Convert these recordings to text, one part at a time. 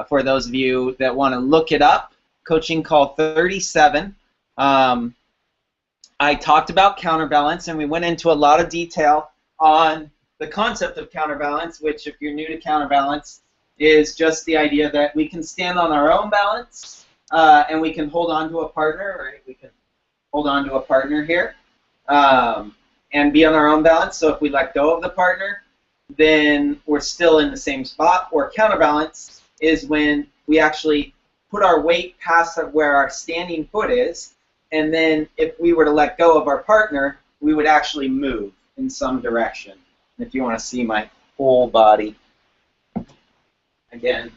for those of you that want to look it up, coaching call 37. I talked about counterbalance, and we went into a lot of detail on the concept of counterbalance, which, if you're new to counterbalance, is just the idea that we can stand on our own balance, and we can hold on to a partner, right? We can hold on to a partner here, and be on our own balance. So if we let go of the partner, then we're still in the same spot. Or counterbalance is when we actually put our weight past where our standing foot is, and then if we were to let go of our partner, we would actually move in some direction. And if you want to see my whole body, again,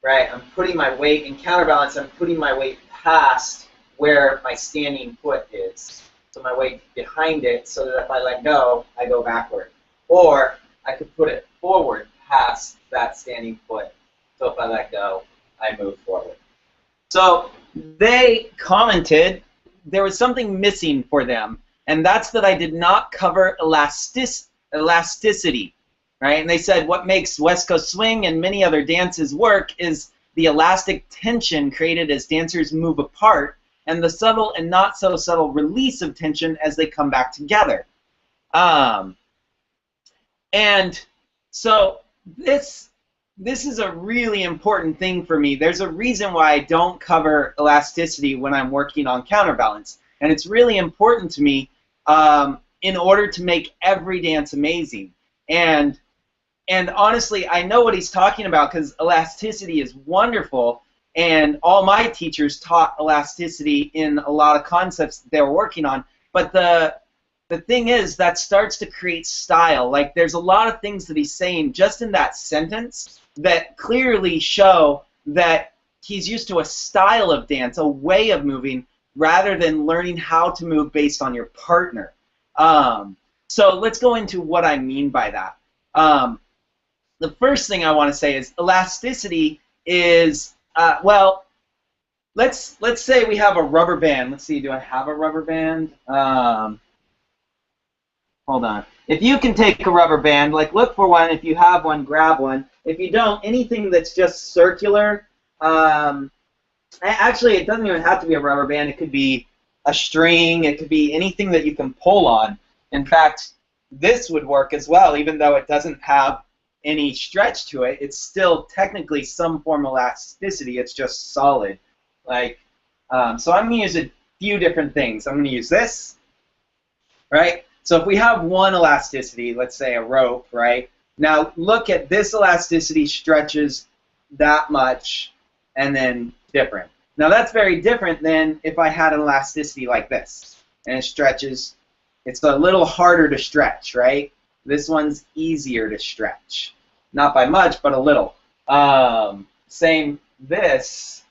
right, I'm putting my weight in counterbalance, I'm putting my weight past where my standing foot is. So my weight behind it, so that if I let go, I go backward. Or I could put it forward past that standing foot. So if I let go, I move forward. So they commented there was something missing for them, and that's that I did not cover elasticity, right? And they said what makes West Coast Swing and many other dances work is the elastic tension created as dancers move apart, and the subtle and not so subtle release of tension as they come back together. And so this is a really important thing for me. There's a reason why I don't cover elasticity when I'm working on counterbalance, and it's really important to me in order to make every dance amazing. And honestly, I know what he's talking about, because elasticity is wonderful, and all my teachers taught elasticity in a lot of concepts that they were working on. But the thing is, that starts to create style. Like, there's a lot of things that he's saying just in that sentence that clearly show that he's used to a style of dance, a way of moving, rather than learning how to move based on your partner. So let's go into what I mean by that. The first thing I want to say is elasticity is, well, let's say we have a rubber band. Let's see, do I have a rubber band? Hold on. If you can take a rubber band, like, look for one. If you have one, grab one. If you don't, anything that's just circular, actually, it doesn't even have to be a rubber band. It could be a string. It could be anything that you can pull on. In fact, this would work as well, even though it doesn't have any stretch to it. It's still technically some form of elasticity. It's just solid. Like, so I'm going to use a few different things. I'm going to use this, right? So if we have one elasticity, let's say a rope, right? Now look at this elasticity stretches that much and then different. Now that's very different than if I had an elasticity like this, and it stretches. It's a little harder to stretch, right? This one's easier to stretch. Not by much, but a little. Same this.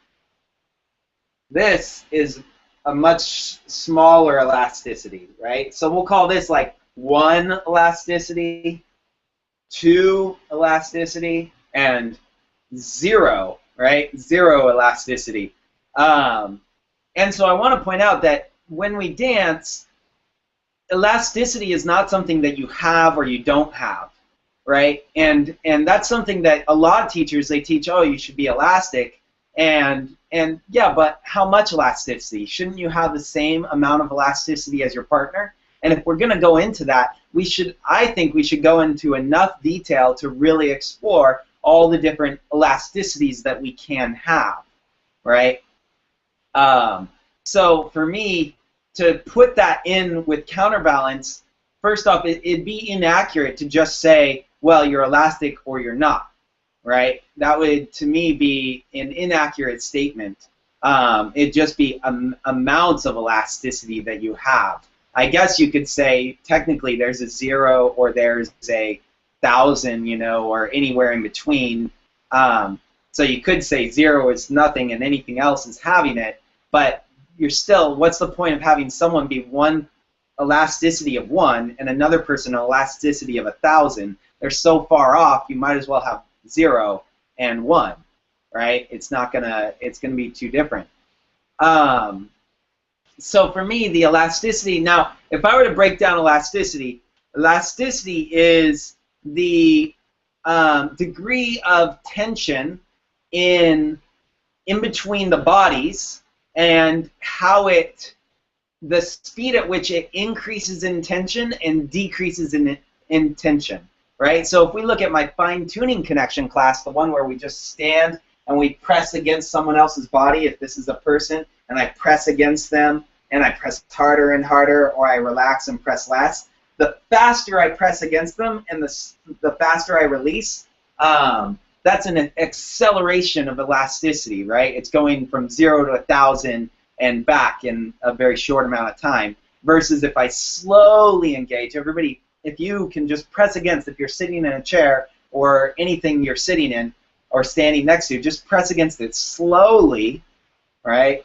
This is a much smaller elasticity, right? So we'll call this like 1 elasticity, 2 elasticity, and 0, right? 0 elasticity. And so I want to point out that when we dance, elasticity is not something that you have or you don't have, right? And that's something that a lot of teachers, they teach, oh, you should be elastic. And yeah, but how much elasticity? Shouldn't you have the same amount of elasticity as your partner? And if we're going to go into that, I think we should go into enough detail to really explore all the different elasticities that we can have, right? So for me, to put that in with counterbalance, first off, it'd be inaccurate to just say, well, you're elastic or you're not. Right? That would, to me, be an inaccurate statement. It'd just be amounts of elasticity that you have. I guess you could say, technically, there's a 0 or there's a 1,000, you know, or anywhere in between. So you could say 0 is nothing and anything else is having it, but you're still, what's the point of having someone be one elasticity of 1 and another person an elasticity of 1,000? They're so far off, you might as well have 0 and 1, right? It's gonna be too different. So for me, the elasticity, now if I were to break down elasticity is the degree of tension in between the bodies and how the speed at which it increases in tension and decreases in tension, right? So if we look at my fine-tuning connection class, the one where we just stand and we press against someone else's body, if this is a person, and I press against them, and I press harder and harder, or I relax and press less, the faster I press against them and the faster I release, that's an acceleration of elasticity, right? It's going from 0 to 1,000 and back in a very short amount of time, versus if I slowly engage. Everybody, if you can just press against, if you're sitting in a chair or anything you're sitting in or standing next to, just press against it slowly, right?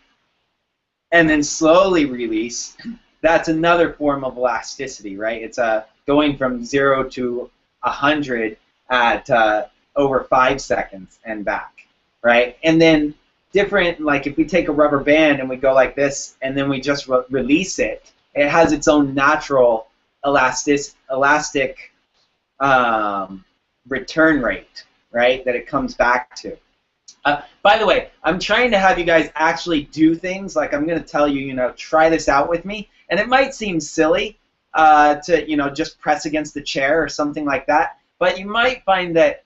And then slowly release. That's another form of elasticity, right? It's going from 0 to 100 at over 5 seconds and back, right? And then different, like if we take a rubber band and we go like this and then we just release it, it has its own natural elastic return rate, right, that it comes back to. By the way, I'm trying to have you guys actually do things. Like I'm going to tell you, try this out with me. And it might seem silly to, just press against the chair or something like that. But you might find that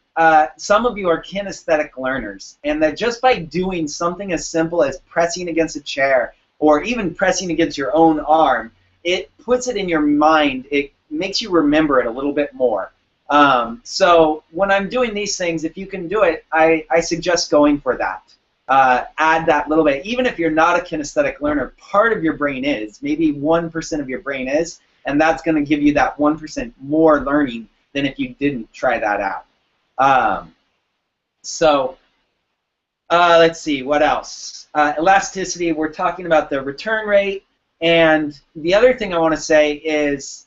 some of you are kinesthetic learners, and that just by doing something as simple as pressing against a chair or even pressing against your own arm, it puts it in your mind. It makes you remember it a little bit more. So when I'm doing these things, if you can do it, I suggest going for that. Add that little bit. Even if you're not a kinesthetic learner, part of your brain is. Maybe 1% of your brain is, and that's going to give you that 1% more learning than if you didn't try that out. Let's see, what else? Elasticity, we're talking about the return rate. And the other thing I want to say is,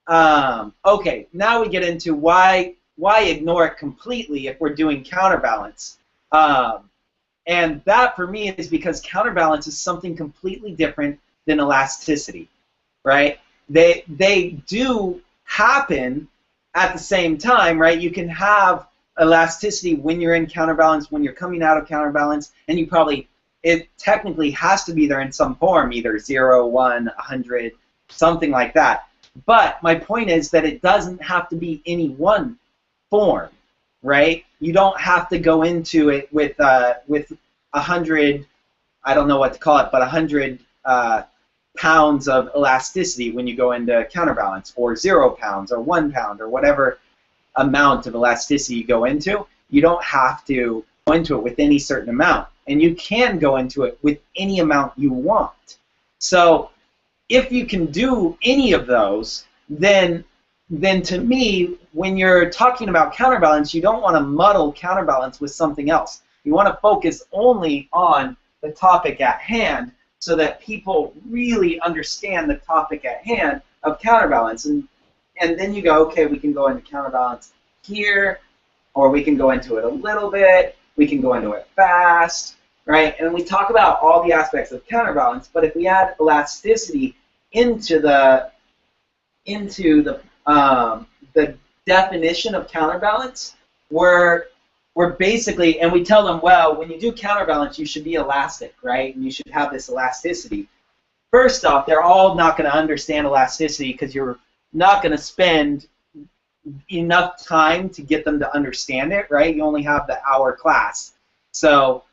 okay, now we get into why ignore it completely if we're doing counterbalance. And that, for me, is because counterbalance is something completely different than elasticity, right? They do happen at the same time, right? You can have elasticity when you're in counterbalance, when you're coming out of counterbalance, and it technically has to be there in some form, either 0, 1, 100, something like that. But my point is that it doesn't have to be any one form, right? You don't have to go into it with 100, I don't know what to call it, but 100 pounds of elasticity when you go into counterbalance, or 0 pounds, or 1 pound, or whatever amount of elasticity you go into. You don't have to go into it with any certain amount, and you can go into it with any amount you want. So if you can do any of those, then to me, when you're talking about counterbalance, you don't want to muddle counterbalance with something else. You want to focus only on the topic at hand so that people really understand the topic at hand of counterbalance. And then you go, okay, we can go into counterbalance here, or we can go into it a little bit, we can go into it fast, right? And we talk about all the aspects of counterbalance, but if we add elasticity into the definition of counterbalance, we're basically, and we tell them, well, when you do counterbalance, you should be elastic, right? And you should have this elasticity. First off, they're all not going to understand elasticity because you're not going to spend enough time to get them to understand it, right? You only have the hour class. So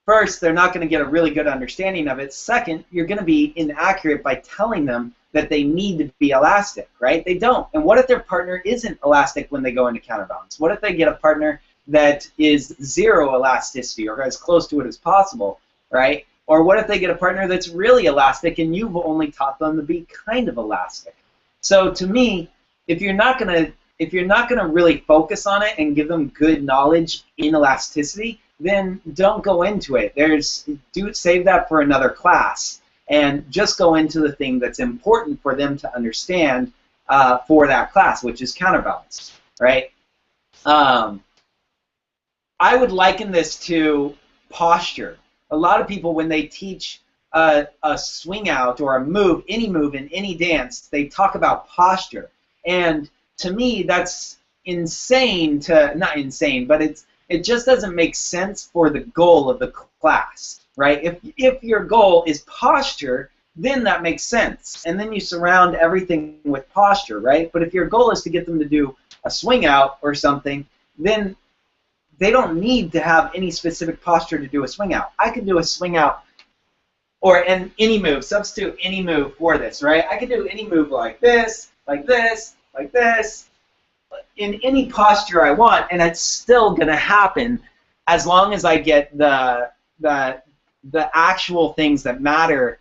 first, they're not going to get a really good understanding of it. Second, you're going to be inaccurate by telling them that they need to be elastic, right? They don't. And what if their partner isn't elastic when they go into counterbalance? What if they get a partner that is 0 elasticity or as close to it as possible, right? Or what if they get a partner that's really elastic and you've only taught them to be kind of elastic? So to me, if you're not gonna really focus on it and give them good knowledge in elasticity, then don't go into it. Save that for another class and just go into the thing that's important for them to understand for that class, which is counterbalance, right? I would liken this to posture. A lot of people, when they teach a swing out or a move, any move in any dance, they talk about posture. And to me, that's insane not insane, but it just doesn't make sense for the goal of the class, right? If your goal is posture, then that makes sense. And then you surround everything with posture, right? But if your goal is to get them to do a swing out or something, then they don't need to have any specific posture to do a swing out. I could do a swing out or any move, substitute any move for this, right? I could do any move like this, like this, like this, in any posture I want, and it's still going to happen as long as I get the actual things that matter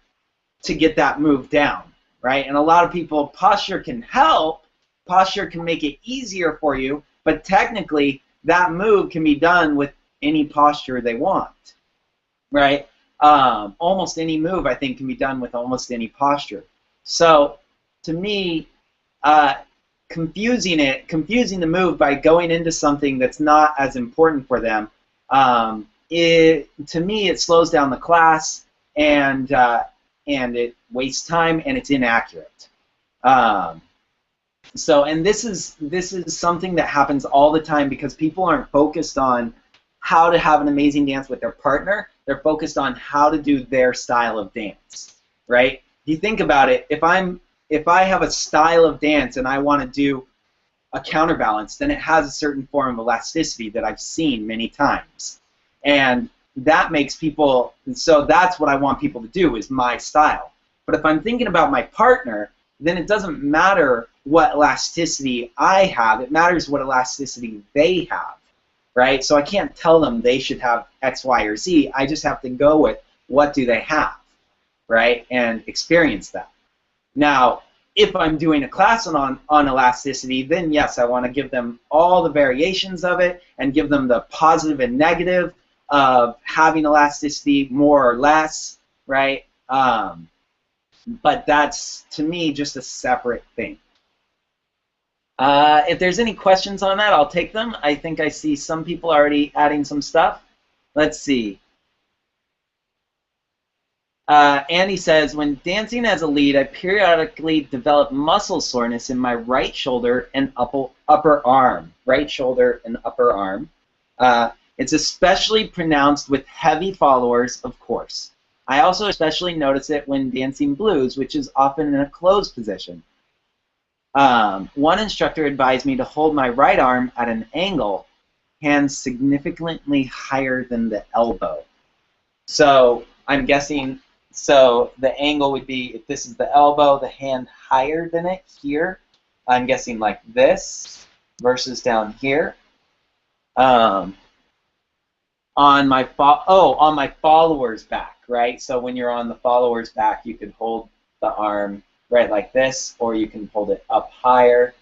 to get that move down, right? And a lot of people, posture can help, posture can make it easier for you, but technically that move can be done with any posture they want, right? Almost any move, I think, can be done with almost any posture. So, to me, confusing the move by going into something that's not as important for them, to me, it slows down the class, and it wastes time, and it's inaccurate. And this is something that happens all the time because people aren't focused on how to have an amazing dance with their partner. They're focused on how to do their style of dance, right? If you think about it, if I have a style of dance and I want to do a counterbalance, then it has a certain form of elasticity that I've seen many times. And that makes people, so that's what I want people to do, is my style. But if I'm thinking about my partner, then it doesn't matter what elasticity I have, it matters what elasticity they have, right? So I can't tell them they should have X, Y, or Z, I just have to go with what do they have, right? And experience that. Now, if I'm doing a class on elasticity, then yes, I want to give them all the variations of it and give them the positive and negative of having elasticity more or less, right? But that's, to me, just a separate thing. If there's any questions on that, I'll take them. I think I see some people already adding some stuff. Let's see. Andy says, when dancing as a lead, I periodically develop muscle soreness in my right shoulder and upper arm. Right shoulder and upper arm. It's especially pronounced with heavy followers, of course. I also especially notice it when dancing blues, which is often in a closed position. One instructor advised me to hold my right arm at an angle, hands significantly higher than the elbow. So I'm guessing, so the angle would be, if this is the elbow, the hand higher than it here. I'm guessing like this versus down here. On my follower's back, right? So when you're on the follower's back, you could hold the arm right like this, or you can hold it up higher.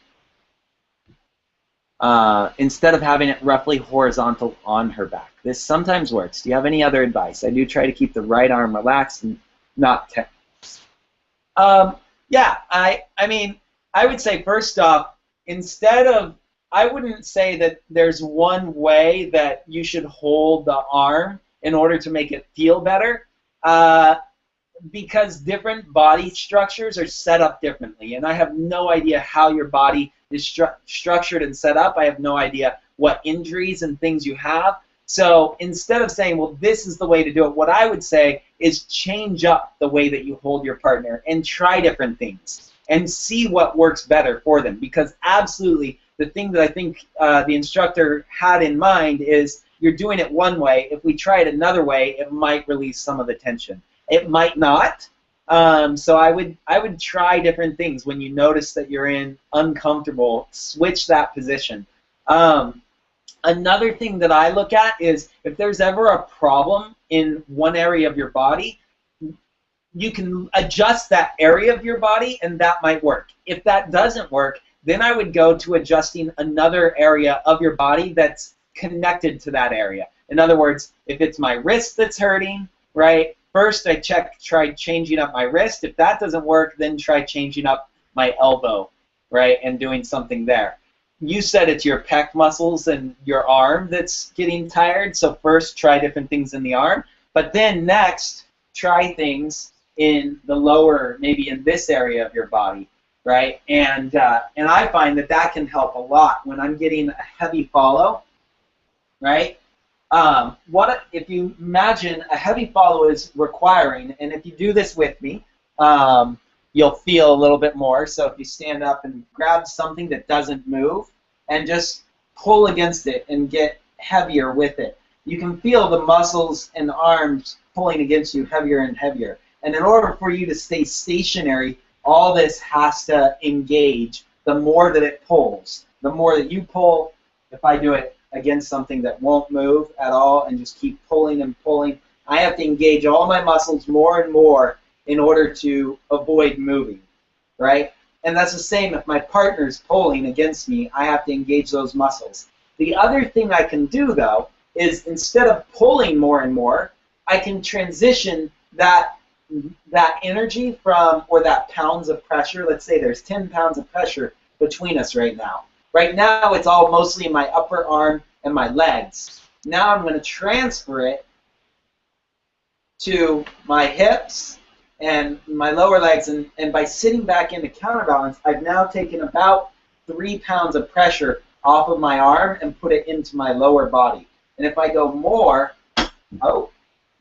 Instead of having it roughly horizontal on her back. This sometimes works. Do you have any other advice? I do try to keep the right arm relaxed and not tense. Yeah, I mean, I would say first off, instead of, I wouldn't say that there's one way that you should hold the arm in order to make it feel better, because different body structures are set up differently, and I have no idea how your body is structured and set up. I have no idea what injuries and things you have. So instead of saying, well, this is the way to do it, what I would say is change up the way that you hold your partner and try different things and see what works better for them, because absolutely the thing that I think the instructor had in mind is you're doing it one way. If we try it another way, it might release some of the tension. It might not. So I would try different things. When you notice that you're in uncomfortable, switch that position. Another thing that I look at is if there's ever a problem in one area of your body, you can adjust that area of your body and that might work. If that doesn't work, then I would go to adjusting another area of your body that's connected to that area. In other words, if it's my wrist that's hurting, right, first I tried changing up my wrist. If that doesn't work, then try changing up my elbow, right, and doing something there. You said it's your pec muscles and your arm that's getting tired, so first try different things in the arm, but then next try things in the lower, maybe in this area of your body, right? And I find that that can help a lot when I'm getting a heavy follow. right? What if you imagine a heavy follow is requiring, and if you do this with me, you'll feel a little bit more. So if you stand up and grab something that doesn't move and just pull against it and get heavier with it, you can feel the muscles and arms pulling against you heavier and heavier. And in order for you to stay stationary, all this has to engage. The more that it pulls, the more that you pull. If I do it against something that won't move at all and just keep pulling and pulling, I have to engage all my muscles more and more in order to avoid moving, right? And that's the same if my partner's pulling against me, I have to engage those muscles. The other thing I can do, though, is instead of pulling more and more, I can transition that energy from, or that pounds of pressure. Let's say there's 10 pounds of pressure between us right now. Right now it's all mostly in my upper arm and my legs. Now I'm going to transfer it to my hips and my lower legs, and by sitting back into counterbalance, I've now taken about 3 pounds of pressure off of my arm and put it into my lower body. And if I go more, oh,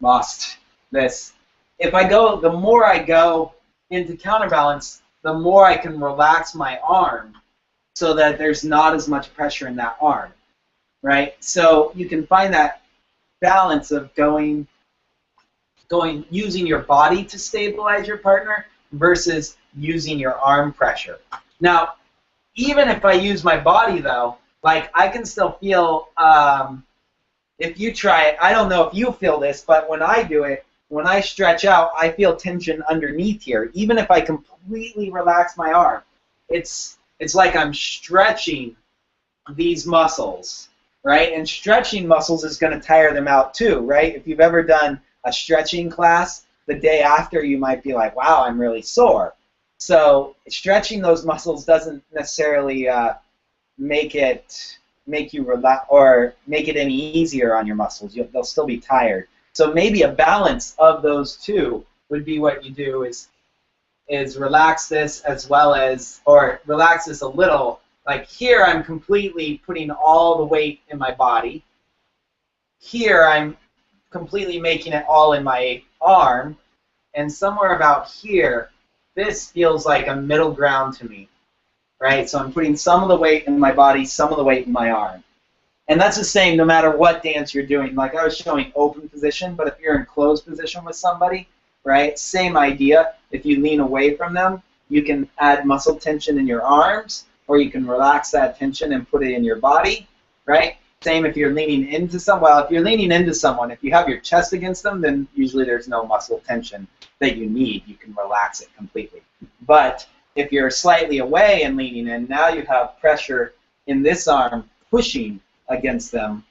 lost this. If I go, the more I go into counterbalance, the more I can relax my arm so that there's not as much pressure in that arm, right? So you can find that balance of using your body to stabilize your partner versus using your arm pressure. Now, even if I use my body, though, like I can still feel, if you try it, I don't know if you feel this, but when I do it, when I stretch out, I feel tension underneath here. Even if I completely relax my arm, it's like I'm stretching these muscles, right? And stretching muscles is going to tire them out too, right? If you've ever done a stretching class, the day after you might be like, wow, I'm really sore. So stretching those muscles doesn't necessarily make you relax or make it any easier on your muscles. They'll still be tired. So maybe a balance of those two would be what you do is relax this as well as, or relax this a little. Like here I'm completely putting all the weight in my body. Here I'm completely making it all in my arm. And somewhere about here, this feels like a middle ground to me, right? So I'm putting some of the weight in my body, some of the weight in my arm. And that's the same no matter what dance you're doing. Like I was showing open position, but if you're in closed position with somebody, right, same idea. If you lean away from them, you can add muscle tension in your arms, or you can relax that tension and put it in your body, right? Same if you're leaning into someone. Well, if you're leaning into someone, if you have your chest against them, then usually there's no muscle tension that you need. You can relax it completely. But if you're slightly away and leaning in, now you have pressure in this arm pushing against them,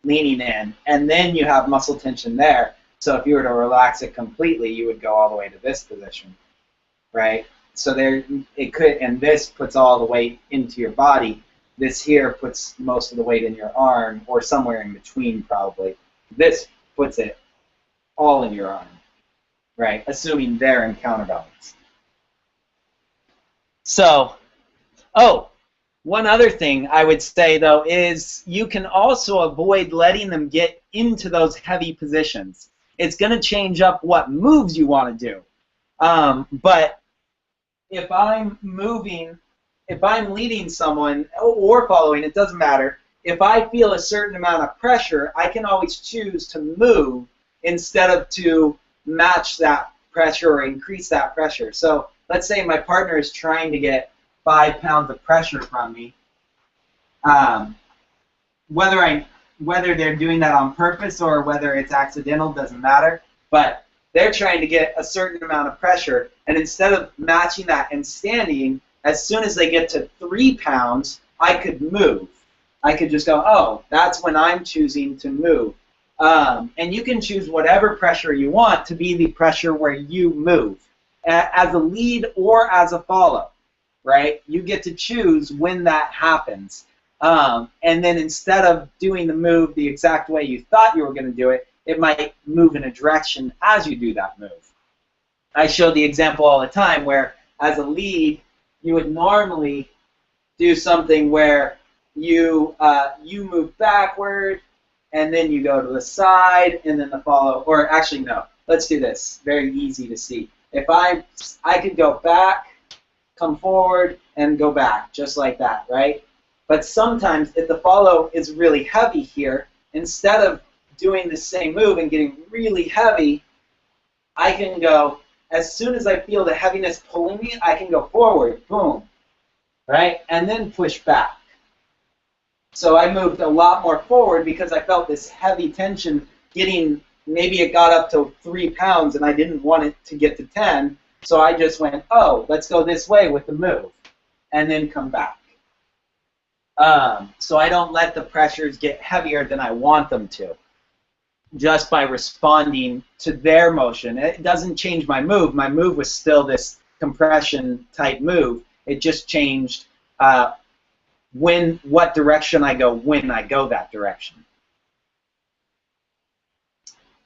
leaning in, and then you have muscle tension there. So if you were to relax it completely, you would go all the way to this position, right? So there, it could, and this puts all the weight into your body. This here puts most of the weight in your arm, or somewhere in between probably. This puts it all in your arm, right? Assuming they're in counterbalance. So, one other thing I would say, though, is you can also avoid letting them get into those heavy positions. It's going to change up what moves you want to do. But if I'm moving, if I'm leading someone or following, it doesn't matter. If I feel a certain amount of pressure, I can always choose to move instead of to match that pressure or increase that pressure. So let's say my partner is trying to get 5 pounds of pressure from me. Whether they're doing that on purpose or whether it's accidental doesn't matter, but they're trying to get a certain amount of pressure, and instead of matching that and standing, as soon as they get to 3 pounds, I could move. I could just go, oh, that's when I'm choosing to move. And you can choose whatever pressure you want to be the pressure where you move, as a lead or as a follow, right? You get to choose when that happens. And then instead of doing the move the exact way you thought you were going to do it, it might move in a direction as you do that move. I show the example all the time where, as a lead, you would normally do something where you move backward, and then you go to the side, and then the follow, or actually no, let's do this. Very easy to see. If I could go back, come forward, and go back, just like that, right? But sometimes if the follow is really heavy here, instead of doing the same move and getting really heavy, I can go, as soon as I feel the heaviness pulling me, I can go forward, boom, right? And then push back. So I moved a lot more forward because I felt this heavy tension getting, maybe it got up to 3 pounds and I didn't want it to get to 10, so I just went, oh, let's go this way with the move, and then come back. So I don't let the pressures get heavier than I want them to, just by responding to their motion. It doesn't change my move. My move was still this compression type move. It just changed what direction I go when I go that direction.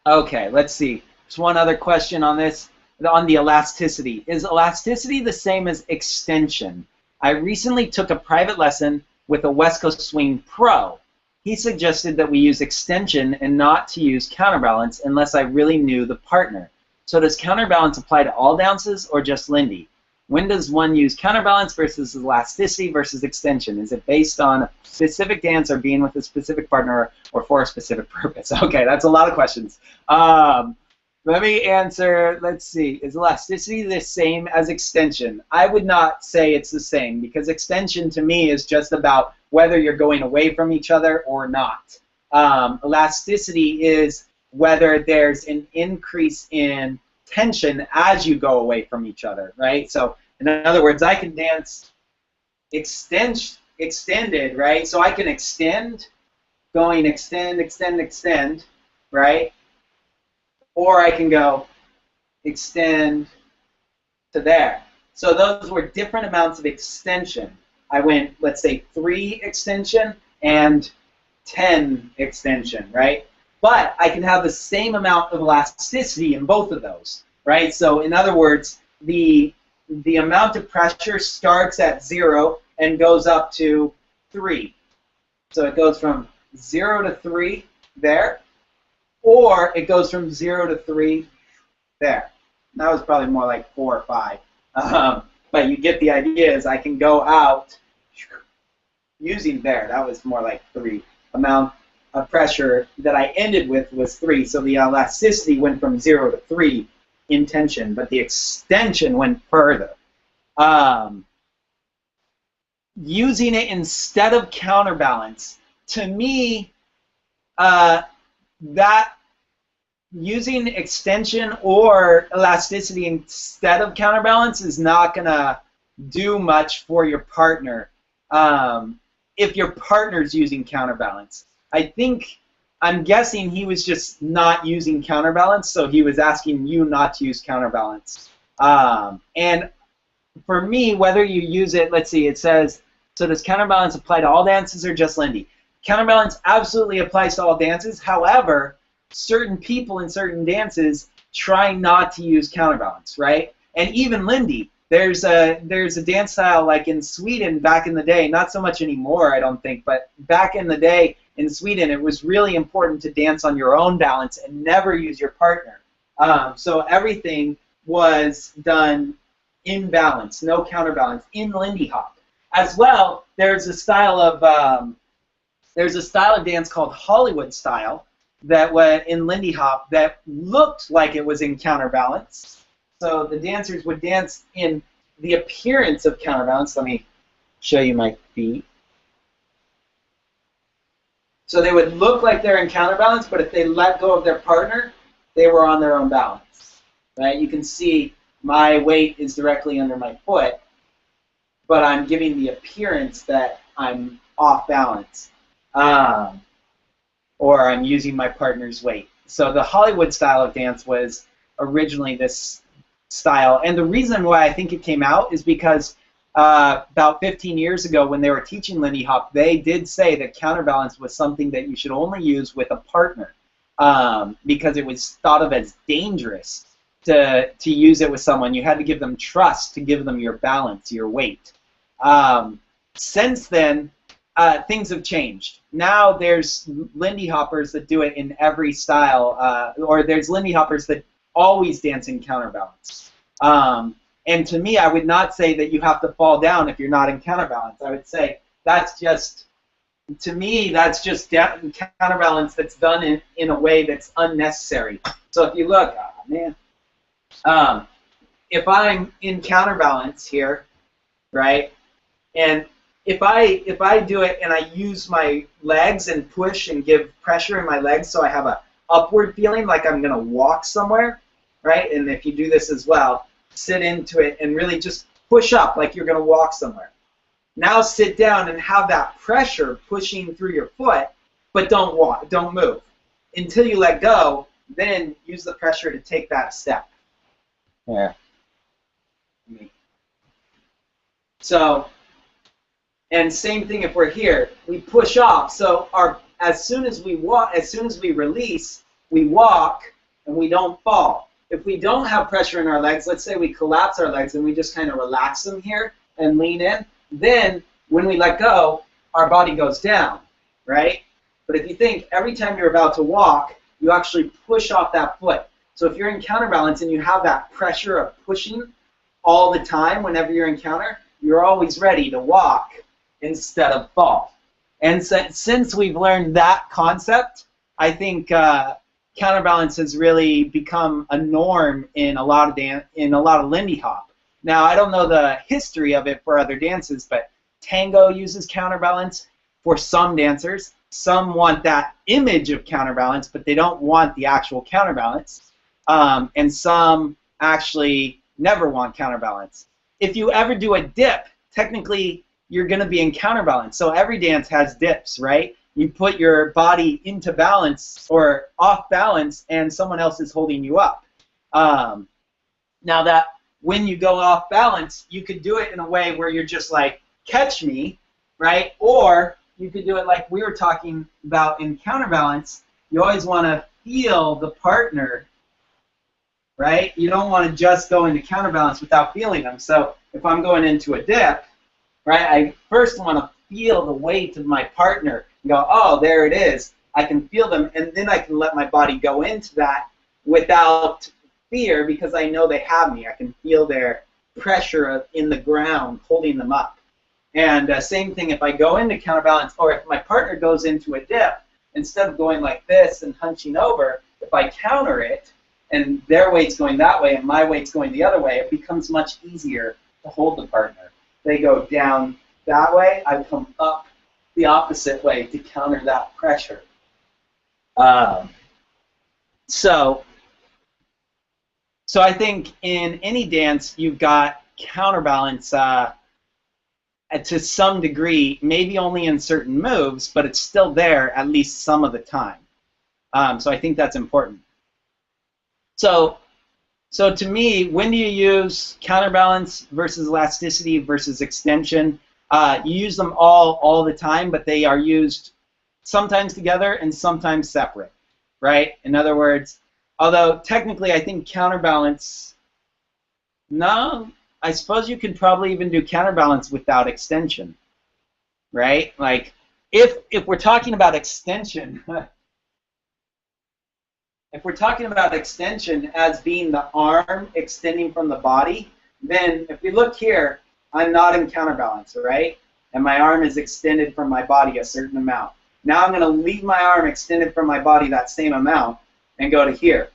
Okay, let's see. There's one other question on this, on the elasticity. Is elasticity the same as extension? I recently took a private lesson with a West Coast Swing pro. He suggested that we use extension and not to use counterbalance unless I really knew the partner. So does counterbalance apply to all dances or just Lindy? When does one use counterbalance versus elasticity versus extension? Is it based on a specific dance or being with a specific partner or for a specific purpose? Okay, that's a lot of questions. Let me answer, let's see. Is elasticity the same as extension? I would not say it's the same, because extension to me is just about whether you're going away from each other or not. Elasticity is whether there's an increase in tension as you go away from each other, right? So in other words, I can dance extended, right? So I can extend, going extend, extend, extend, right? Or I can go extend to there. So those were different amounts of extension. I went, let's say, 3 extension and 10 extension, right? But I can have the same amount of elasticity in both of those, right? So in other words, the amount of pressure starts at 0 and goes up to 3. So it goes from 0 to 3 there, or it goes from 0 to 3 there. That was probably more like 4 or 5. But you get the idea, is I can go out using there. That was more like 3. Amount of pressure that I ended with was 3. So the elasticity went from 0 to 3 in tension, but the extension went further. Using it instead of counterbalance, to me, that using extension or elasticity instead of counterbalance is not going to do much for your partner if your partner's using counterbalance. I'm guessing he was just not using counterbalance, so he was asking you not to use counterbalance. And for me, whether you use it, let's see, it says, so does counterbalance apply to all dances or just Lindy? Counterbalance absolutely applies to all dances. However, certain people in certain dances try not to use counterbalance, right? And even Lindy, there's a dance style like in Sweden back in the day, not so much anymore, I don't think, but back in the day in Sweden, it was really important to dance on your own balance and never use your partner. So everything was done in balance, no counterbalance, in Lindy Hop. As well, there's a style of dance called Hollywood style that was in Lindy Hop that looked like it was in counterbalance. So the dancers would dance in the appearance of counterbalance. Let me show you my feet. So they would look like they're in counterbalance, but if they let go of their partner, they were on their own balance. Right? You can see my weight is directly under my foot, but I'm giving the appearance that I'm off balance. Or I'm using my partner's weight. So the Hollywood style of dance was originally this style. And the reason why I think it came out is because about 15 years ago when they were teaching Lindy Hop, they did say that counterbalance was something that you should only use with a partner because it was thought of as dangerous to use it with someone. You had to give them trust to give them your balance, your weight. Since then, things have changed. Now there's Lindy Hoppers that do it in every style, or there's Lindy Hoppers that always dance in counterbalance. And to me, I would not say that you have to fall down if you're not in counterbalance. I would say that's just, to me, that's just counterbalance that's done in a way that's unnecessary. So if you look, oh, man, if I'm in counterbalance here, right, and if I do it and I use my legs and push and give pressure in my legs so I have a upward feeling like I'm going to walk somewhere, right, and if you do this as well, sit into it and really just push up like you're going to walk somewhere. Now sit down and have that pressure pushing through your foot, but don't walk, don't move. Until you let go, then use the pressure to take that step. Yeah. So, and same thing if we're here, we push off. So as soon as we walk, as soon as we release, we walk and we don't fall. If we don't have pressure in our legs, let's say we collapse our legs and we just kind of relax them here and lean in, then when we let go, our body goes down, right? But if you think every time you're about to walk, you actually push off that foot. So if you're in counterbalance and you have that pressure of pushing all the time whenever you're in counter, you're always ready to walk instead of fall. And since we've learned that concept, I think counterbalance has really become a norm in a lot of Lindy Hop. Now, I don't know the history of it for other dances, but tango uses counterbalance for some dancers. Some want that image of counterbalance, but they don't want the actual counterbalance. And some actually never want counterbalance. If you ever do a dip, technically you're going to be in counterbalance. So every dance has dips, right? You put your body into balance or off balance, and someone else is holding you up. Now that when you go off balance, you could do it in a way where you're just like, catch me, right? Or you could do it like we were talking about in counterbalance. You always want to feel the partner, right? You don't want to just go into counterbalance without feeling them. So if I'm going into a dip, right, I first want to feel the weight of my partner and go, oh, there it is. I can feel them, and then I can let my body go into that without fear because I know they have me. I can feel their pressure in the ground holding them up. And same thing if I go into counterbalance, or if my partner goes into a dip, instead of going like this and hunching over, if I counter it and their weight's going that way and my weight's going the other way, it becomes much easier to hold the partner. They go down that way, I come up the opposite way to counter that pressure. So I think in any dance you've got counterbalance to some degree, maybe only in certain moves, but it's still there at least some of the time. So I think that's important. So to me, when do you use counterbalance versus elasticity versus extension? You use them all the time, but they are used sometimes together and sometimes separate, right? In other words, although technically I think counterbalance, no, I suppose you could probably even do counterbalance without extension, right? Like if we're talking about extension, if we're talking about extension as being the arm extending from the body, then if we look here, I'm not in counterbalance, right? And my arm is extended from my body a certain amount. Now I'm going to leave my arm extended from my body that same amount and go to here.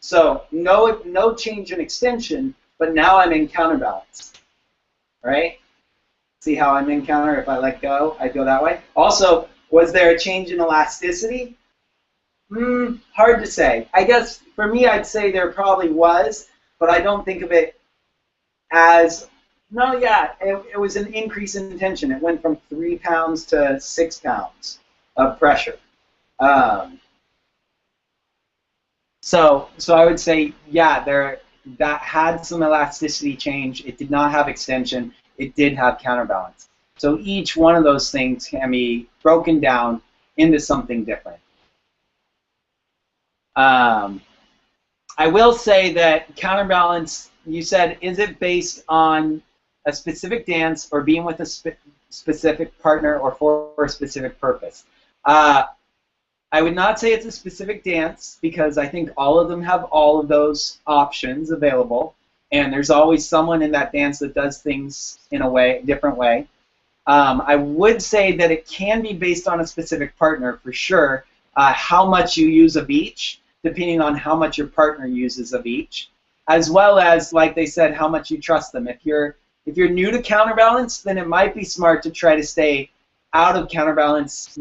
So no change in extension, but now I'm in counterbalance, right? See how I'm in counter? If I let go, I go that way. Also, was there a change in elasticity? Hard to say. I guess for me, I'd say there probably was, but I don't think of it as, no, yeah, it was an increase in tension. It went from 3 pounds to 6 pounds of pressure. So I would say, yeah, that had some elasticity change. It did not have extension. It did have counterbalance. So each one of those things can be broken down into something different. I will say that counterbalance, you said, is it based on a specific dance or being with a specific partner or for a specific purpose. I would not say it's a specific dance because I think all of them have all of those options available, and there's always someone in that dance that does things in a different way. I would say that it can be based on a specific partner for sure, how much you use of each, depending on how much your partner uses of each, as well as, like they said, how much you trust them. If you're new to counterbalance, then it might be smart to try to stay out of counterbalance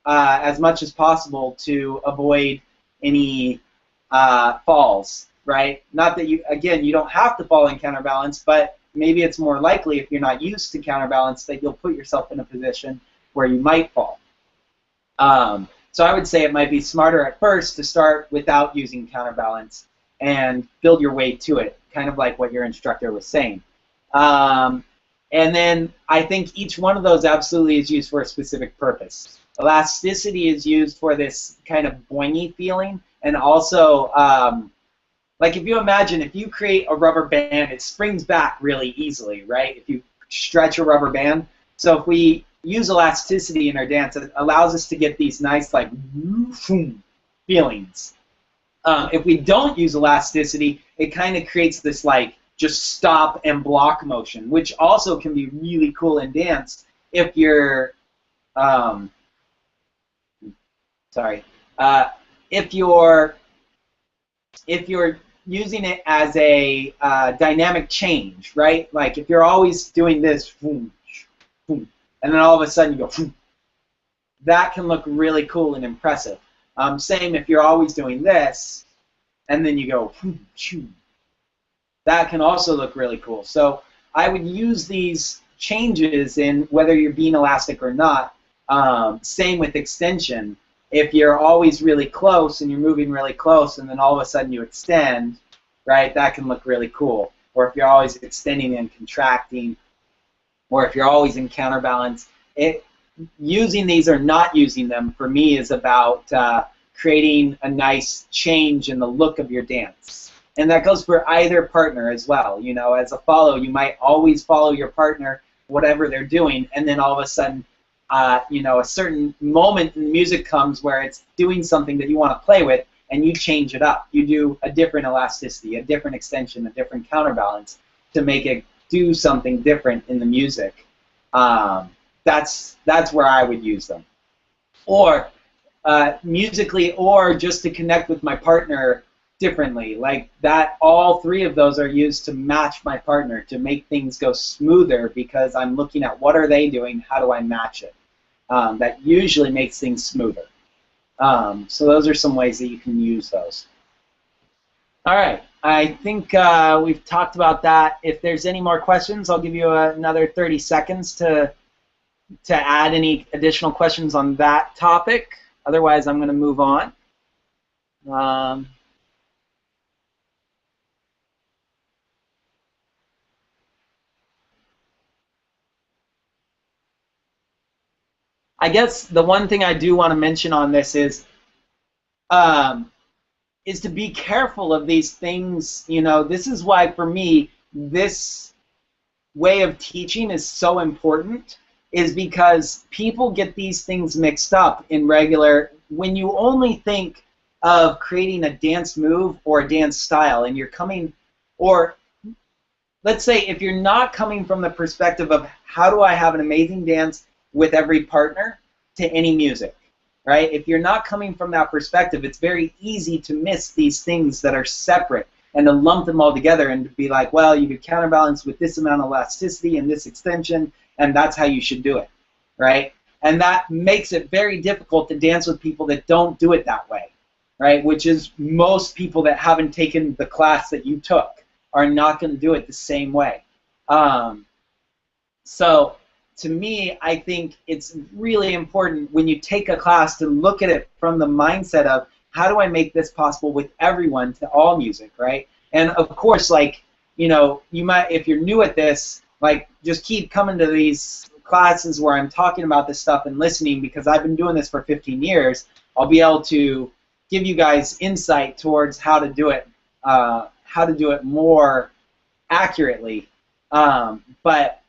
as much as possible to avoid any falls, right? Not that you don't have to fall in counterbalance, but maybe it's more likely if you're not used to counterbalance that you'll put yourself in a position where you might fall. So I would say it might be smarter at first to start without using counterbalance and build your way to it, kind of like what your instructor was saying. And then I think each one of those absolutely is used for a specific purpose. Elasticity is used for this kind of boingy feeling, and also, like if you imagine, if you create a rubber band, it springs back really easily, right? If you stretch a rubber band. So if we use elasticity in our dance, it allows us to get these nice, like, feelings. If we don't use elasticity, it kind of creates this, like, just stop and block motion, which also can be really cool in dance if you're, if you're using it as a dynamic change, right? Like if you're always doing this, and then all of a sudden you go, that can look really cool and impressive. Same if you're always doing this, and then you go, that can also look really cool. So I would use these changes in whether you're being elastic or not. Same with extension. If you're always really close and you're moving really close and then all of a sudden you extend, right, that can look really cool. Or if you're always extending and contracting, or if you're always in counterbalance, using these or not using them for me is about creating a nice change in the look of your dance. And that goes for either partner as well. You know, as a follow, you might always follow your partner, whatever they're doing, and then all of a sudden, you know, a certain moment in the music comes where it's doing something that you want to play with, and you change it up. You do a different elasticity, a different extension, a different counterbalance to make it do something different in the music. That's where I would use them. Or musically, or just to connect with my partner differently. Like that, all three of those are used to match my partner, to make things go smoother because I'm looking at what are they doing, how do I match it. That usually makes things smoother. So those are some ways that you can use those. All right, I think we've talked about that. If there's any more questions, I'll give you another 30 seconds to add any additional questions on that topic. Otherwise, I'm going to move on. I guess the one thing I do want to mention on this is to be careful of these things. You know, this is why for me this way of teaching is so important, is because people get these things mixed up in regular. When you only think of creating a dance move or a dance style, and you're coming, or let's say if you're not coming from the perspective of how do I have an amazing dance with every partner to any music, right? If you're not coming from that perspective, it's very easy to miss these things that are separate and to lump them all together and to be like, well, you could counterbalance with this amount of elasticity and this extension, and that's how you should do it, right? And that makes it very difficult to dance with people that don't do it that way, right? Which is most people that haven't taken the class that you took are not going to do it the same way. So to me, I think it's really important when you take a class to look at it from the mindset of how do I make this possible with everyone to all music, right? And of course, like, you know, you might, if you're new at this, like, just keep coming to these classes where I'm talking about this stuff and listening, because I've been doing this for 15 years. I'll be able to give you guys insight towards how to do it more accurately. But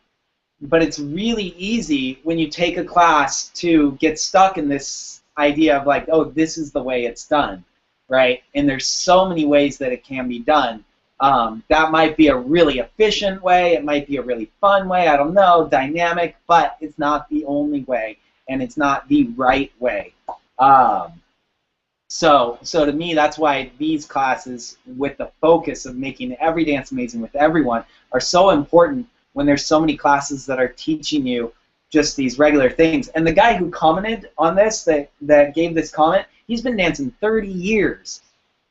but it's really easy when you take a class to get stuck in this idea of like, oh, this is the way it's done, right? And there's so many ways that it can be done. That might be a really efficient way. It might be a really fun way. I don't know, dynamic, but it's not the only way, and it's not the right way. So to me, that's why these classes, with the focus of making every dance amazing with everyone, are so important when there's so many classes that are teaching you just these regular things. And the guy who commented on this, that gave this comment, he's been dancing 30 years.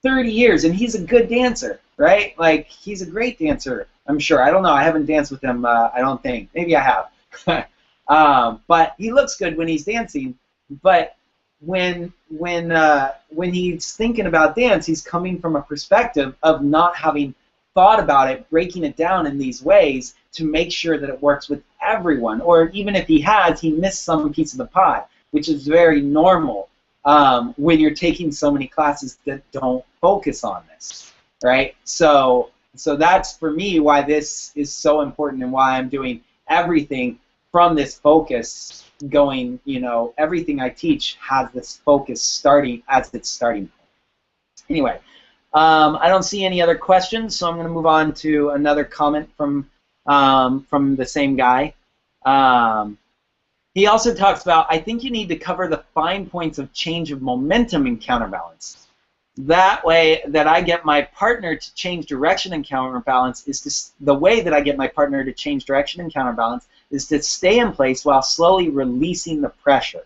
30 years, and he's a good dancer, right? Like, he's a great dancer, I'm sure. I don't know. I haven't danced with him, I don't think. Maybe I have. But he looks good when he's dancing. But when he's thinking about dance, he's coming from a perspective of not having thought about it, breaking it down in these ways to make sure that it works with everyone. Or even if he has, he missed some piece of the pie, which is very normal when you're taking so many classes that don't focus on this, right? So that's, for me, why this is so important and why I'm doing everything from this focus going, everything I teach has this focus starting as its starting point. Anyway, I don't see any other questions, so I'm going to move on to another comment from the same guy. He also talks about, I think you need to cover the fine points of change of momentum in counterbalance. That way that I get my partner to change direction in counterbalance is the way that I get my partner to change direction in counterbalance is to stay in place while slowly releasing the pressure.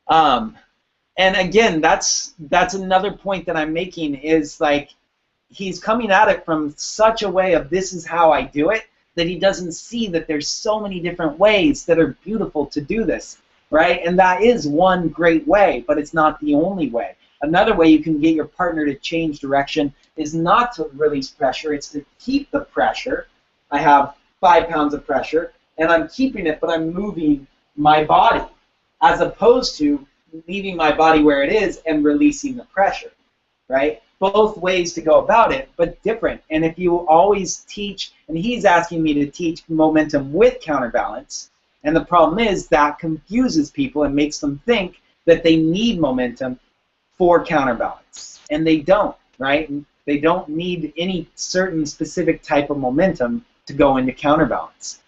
And again, that's another point that I'm making is like he's coming at it from such a way of this is how I do it that he doesn't see that there's so many different ways that are beautiful to do this, right? And that is one great way, but it's not the only way. Another way you can get your partner to change direction is not to release pressure, it's to keep the pressure. I have 5 pounds of pressure, and I'm keeping it, but I'm moving my body, as opposed to leaving my body where it is and releasing the pressure, right? Both ways to go about it, but different. And if you always teach, and he's asking me to teach momentum with counterbalance, and the problem is that confuses people and makes them think that they need momentum for counterbalance, and they don't, right? They don't need any certain specific type of momentum to go into counterbalance.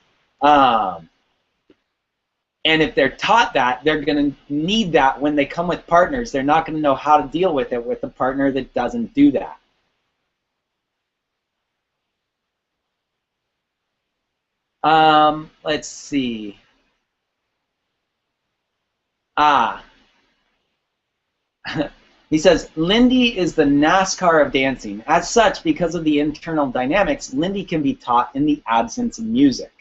And if they're taught that, they're going to need that when they come with partners. They're not going to know how to deal with it with a partner that doesn't do that. Let's see. He says, Lindy is the NASCAR of dancing. As such, because of the internal dynamics, Lindy can be taught in the absence of music.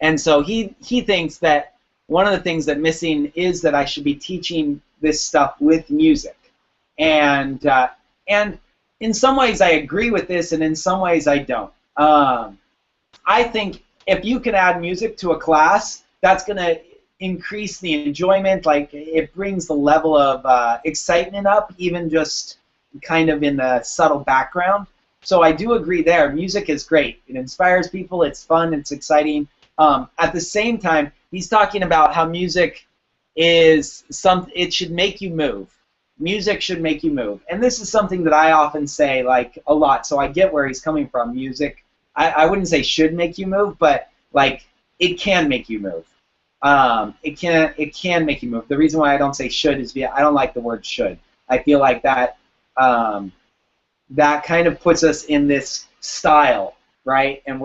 And so he thinks that one of the things that's missing is that I should be teaching this stuff with music. And in some ways I agree with this, and in some ways I don't. I think if you can add music to a class, that's going to increase the enjoyment. Like, it brings the level of excitement up, even just kind of in the subtle background. So I do agree there. Music is great. It inspires people. It's fun. It's exciting. At the same time, he's talking about how music is it should make you move. Music should make you move. And this is something that I often say, like, a lot, so I get where he's coming from. Music, I wouldn't say should make you move, but, like, it can make you move. It can make you move. The reason why I don't say should is I don't like the word should. I feel like that that kind of puts us in this style, right? And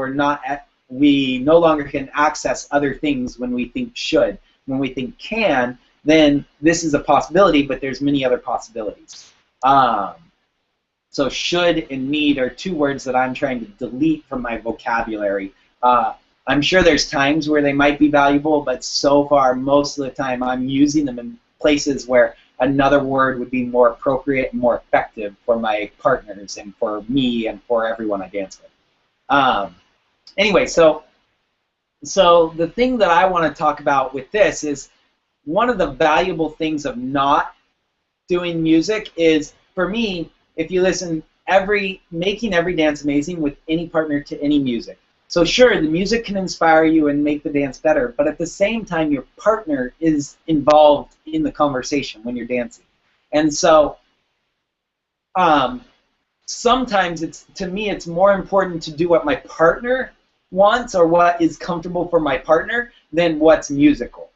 we no longer can access other things when we think should. When we think can, then this is a possibility, but there's many other possibilities. So should and need are 2 words that I'm trying to delete from my vocabulary. I'm sure there's times where they might be valuable, but so far, most of the time, I'm using them in places where another word would be more appropriate and more effective for my partners and for me and for everyone I dance with. Anyway, so the thing that I want to talk about with this is one of the valuable things of not doing music is, for me, if you listen, making every dance amazing with any partner to any music. So sure, the music can inspire you and make the dance better, but at the same time, your partner is involved in the conversation when you're dancing. And so sometimes to me, it's more important to do what my partner wants or what is comfortable for my partner than what's musical,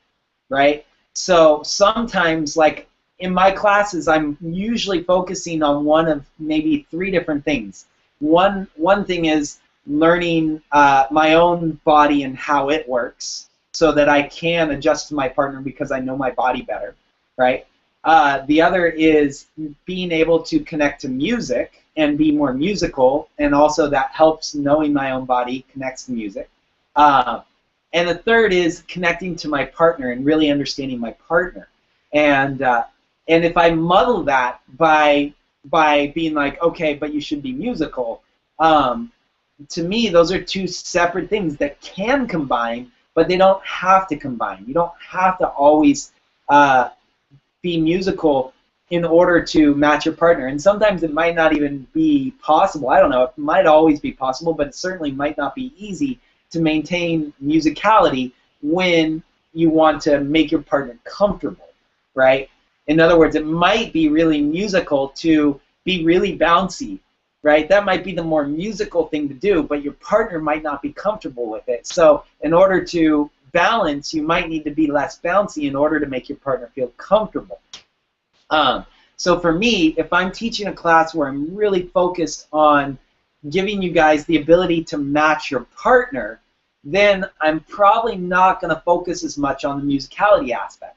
right? So sometimes, like in my classes, I'm usually focusing on one of maybe 3 different things. One thing is learning my own body and how it works so that I can adjust to my partner because I know my body better, right? The other is being able to connect to music and be more musical, and also that helps knowing my own body connects to music. And the third is connecting to my partner and really understanding my partner. And if I muddle that by being like, okay, but you should be musical, to me, those are 2 separate things that can combine, but they don't have to combine. You don't have to always be musical in order to match your partner. And sometimes it might not even be possible. I don't know. It might always be possible, but it certainly might not be easy to maintain musicality when you want to make your partner comfortable, right? In other words, it might be really musical to be really bouncy, right? That might be the more musical thing to do, but your partner might not be comfortable with it. So in order to balance, you might need to be less bouncy in order to make your partner feel comfortable. So for me, if I'm teaching a class where I'm really focused on giving you guys the ability to match your partner, then I'm probably not going to focus as much on the musicality aspect.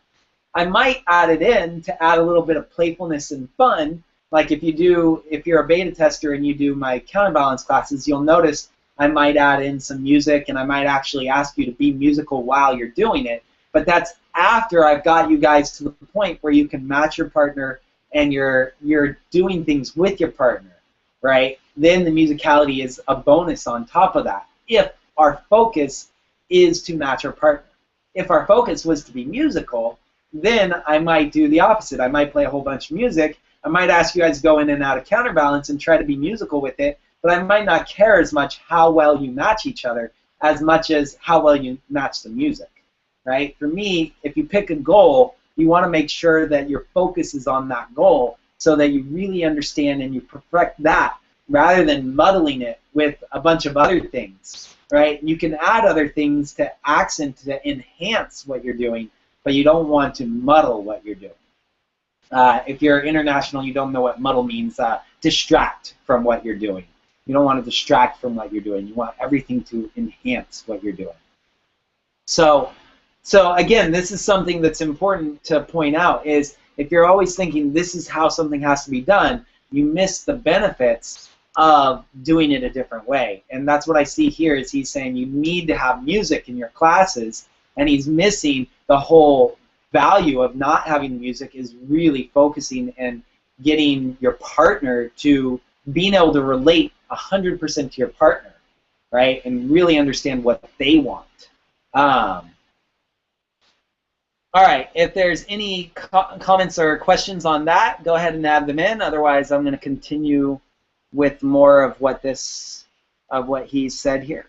I might add it in to add a little bit of playfulness and fun. Like if you're a beta tester and you do my counterbalance classes, you'll notice I might add in some music and I might actually ask you to be musical while you're doing it. But that's after I've got you guys to the point where you can match your partner and you're doing things with your partner, right? Then the musicality is a bonus on top of that, if our focus is to match our partner. If our focus was to be musical, then I might do the opposite. I might play a whole bunch of music. I might ask you guys to go in and out of counterbalance and try to be musical with it, but I might not care as much how well you match each other as much as how well you match the music, right? For me, if you pick a goal, you want to make sure that your focus is on that goal so that you really understand and you perfect that rather than muddling it with a bunch of other things, right? You can add other things to accent, to enhance what you're doing, but you don't want to muddle what you're doing. If you're international, you don't know what muddle means. Distract from what you're doing. You don't want to distract from what you're doing. You want everything to enhance what you're doing. So again, this is something that's important to point out, is if you're always thinking this is how something has to be done, you miss the benefits of doing it a different way. And that's what I see here, is he's saying you need to have music in your classes, and he's missing the whole value of not having music is really focusing and getting your partner to being able to relate 100% to your partner, right, and really understand what they want. All right, if there's any comments or questions on that, go ahead and add them in. Otherwise, I'm going to continue with more of what he said here.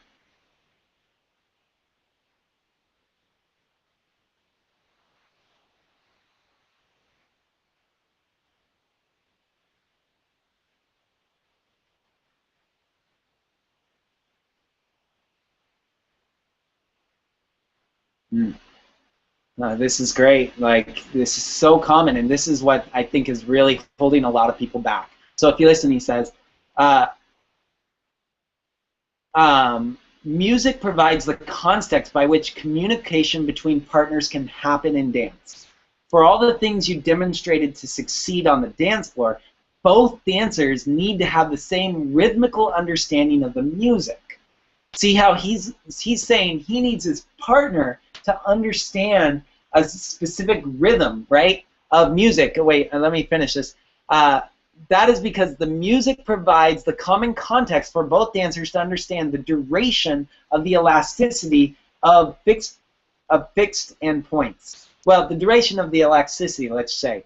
This is great. Like, this is so common, and this is what I think is really holding a lot of people back. So if you listen, he says, music provides the context by which communication between partners can happen in dance. For all the things you demonstrated to succeed on the dance floor, both dancers need to have the same rhythmical understanding of the music. See how he's saying he needs his partner to understand a specific rhythm, right, of music. Wait, let me finish this. That is because the music provides the common context for both dancers to understand the duration of the elasticity of fixed endpoints. Well, the duration of the elasticity, let's say.